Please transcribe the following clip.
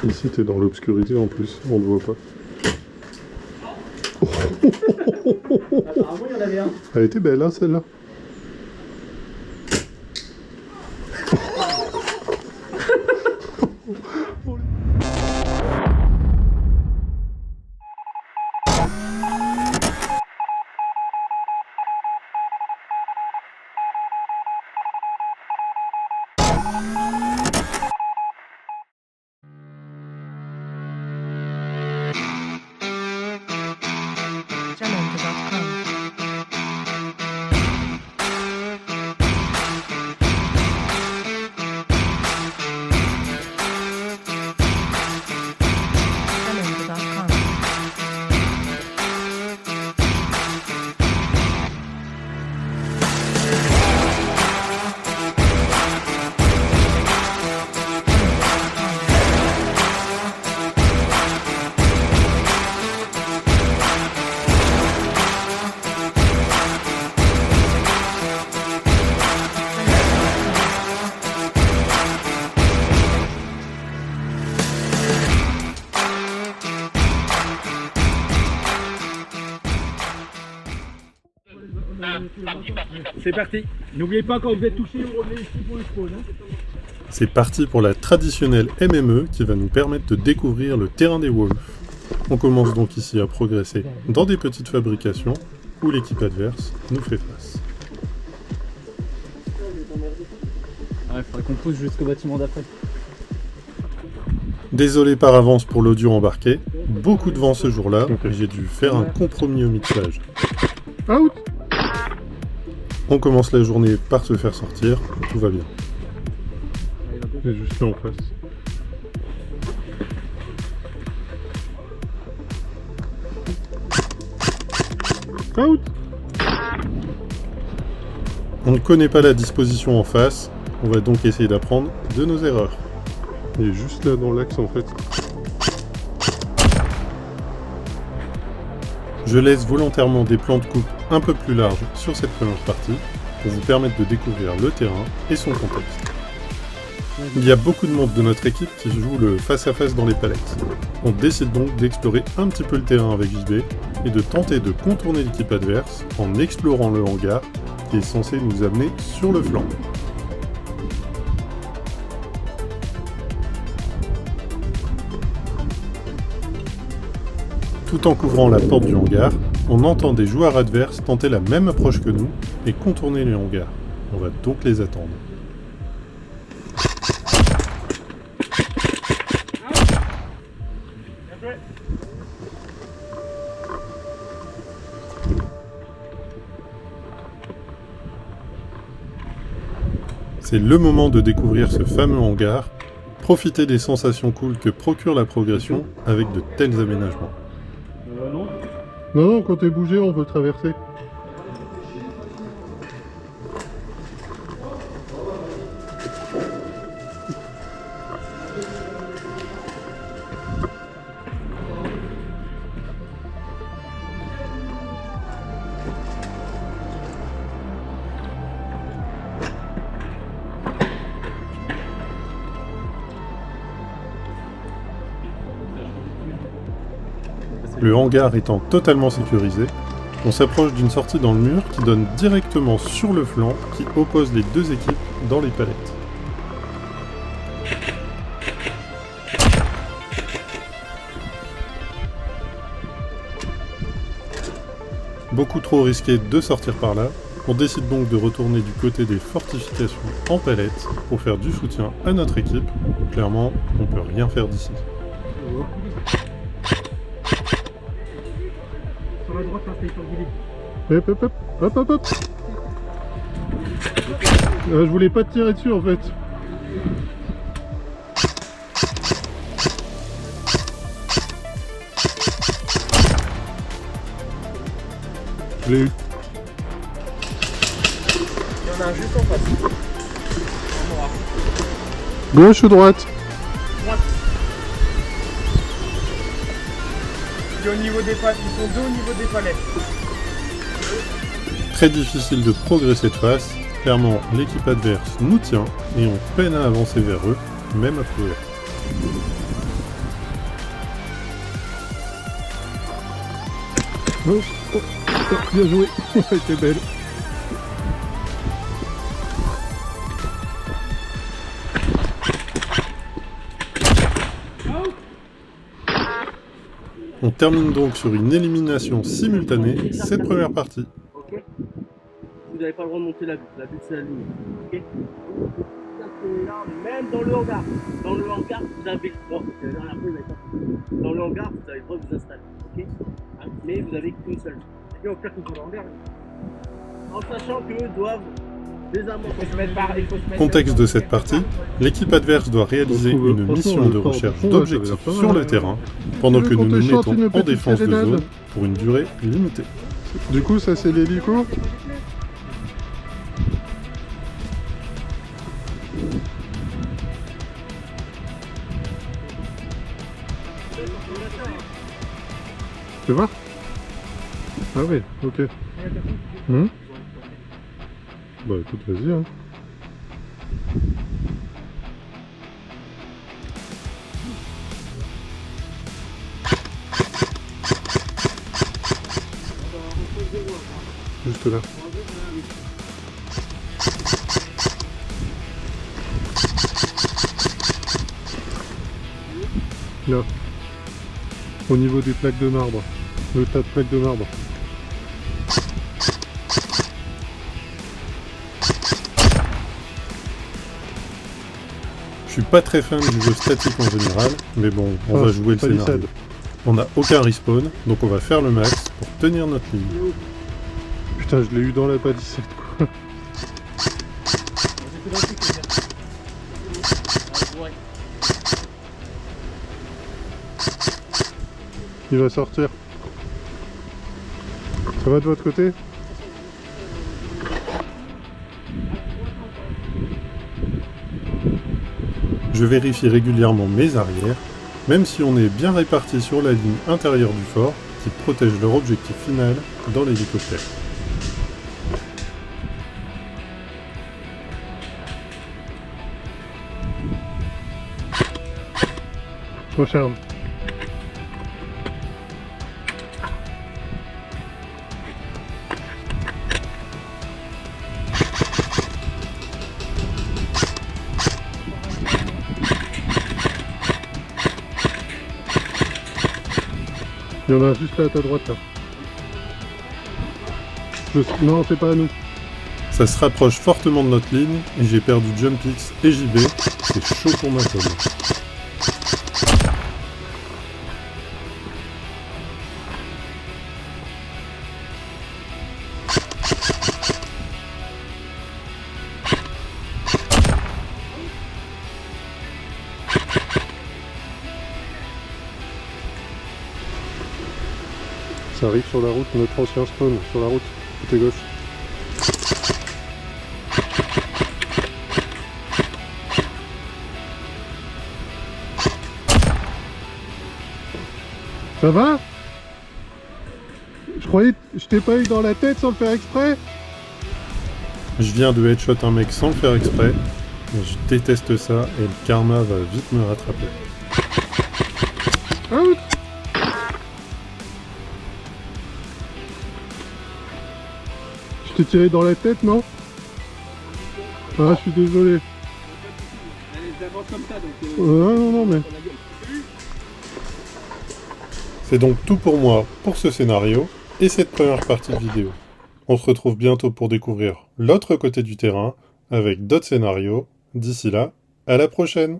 Ici, t'es dans l'obscurité en plus, on ne voit pas. Apparemment, il y en avait un. Elle était belle, hein, celle-là. C'est parti. N'oubliez pas quand vous êtes touché, vous revenez ici pour le spawn. C'est parti pour la traditionnelle MME qui va nous permettre de découvrir le terrain des Wolves. On commence donc ici à progresser dans des petites fabrications où l'équipe adverse nous fait face. Il faudrait qu'on pousse jusqu'au bâtiment d'après. Désolé par avance pour l'audio embarqué, beaucoup de vent ce jour-là, j'ai dû faire un compromis au mixage. Out! On commence la journée par se faire sortir, tout va bien. C'est juste là en face. Out! On ne connaît pas la disposition en face, on va donc essayer d'apprendre de nos erreurs. Il est juste là dans l'axe en fait. Je laisse volontairement des plans de coupe un peu plus larges sur cette première partie pour vous permettre de découvrir le terrain et son contexte. Il y a beaucoup de monde de notre équipe qui joue le face-à-face dans les palettes. On décide donc d'explorer un petit peu le terrain avec JB et de tenter de contourner l'équipe adverse en explorant le hangar qui est censé nous amener sur le flanc. Tout en couvrant la porte du hangar, on entend des joueurs adverses tenter la même approche que nous et contourner les hangars. On va donc les attendre. C'est le moment de découvrir ce fameux hangar, profiter des sensations cool que procure la progression avec de tels aménagements. Non, quand t'es bougé, on veut traverser. Le hangar étant totalement sécurisé, on s'approche d'une sortie dans le mur qui donne directement sur le flanc qui oppose les deux équipes dans les palettes. Beaucoup trop risqué de sortir par là, on décide donc de retourner du côté des fortifications en palettes pour faire du soutien à notre équipe. Clairement, on peut rien faire d'ici. Sur la droite, là, c'est sur le guidé. Hop. Je voulais pas te tirer dessus en fait. Je l'ai eu. Il y en a un juste en face. Gauche ou droite? Droite. Il est au niveau des palettes. Ils sont deux au niveau des palettes. Très difficile de progresser de face. Clairement, l'équipe adverse nous tient et on peine à avancer vers eux, même à courir. Oh, oh, oh, bien joué. C'était belle. On termine donc sur une élimination simultanée cette première partie. Ok. Vous n'avez pas le droit de monter la butte c'est la limite. Ok. Là, même dans le hangar. Dans le hangar, vous avez le droit. Dans le hangar, vous avez le droit de vous installer. Ok. Mais vous n'avez qu'une seule. Et on claque dans le hangar. En sachant qu'eux doivent désarmer. Contexte de cette partie, l'équipe adverse doit réaliser une mission de recherche d'objectifs sur le terrain, pendant que nous nous mettons en défense de zone pour une durée limitée. Du coup, ça c'est l'hélico. Tu vois? Ah oui, ok. Bah écoute, vas-y hein. Juste là. Là. Au niveau des plaques de marbre. Le tas de plaques de marbre. Je suis pas très fan du jeu statique en général, mais bon, on va jouer le scénario. On n'a aucun respawn, donc on va faire le max pour tenir notre ligne. Putain, je l'ai eu dans la palissade quoi. Il va sortir. Ça va de votre côté? Je vérifie régulièrement mes arrières, même si on est bien répartis sur la ligne intérieure du fort, qui protège leur objectif final dans l'hélicoptère. Recharge. Il y en a juste là à ta droite là. Non, c'est pas à nous. Ça se rapproche fortement de notre ligne et j'ai perdu Jump X et JB. C'est chaud pour ma pomme. Ça arrive sur la route, notre ancien spawn, sur la route, côté gauche. Ça va? Je croyais que je t'ai pas eu dans la tête sans le faire exprès. Je viens de headshot un mec sans le faire exprès. Je déteste ça et le karma va vite me rattraper. Out! Je t'ai tiré dans la tête, non? Ah, je suis désolé. Non, mais... C'est donc tout pour moi pour ce scénario et cette première partie de vidéo. On se retrouve bientôt pour découvrir l'autre côté du terrain avec d'autres scénarios. D'ici là, à la prochaine!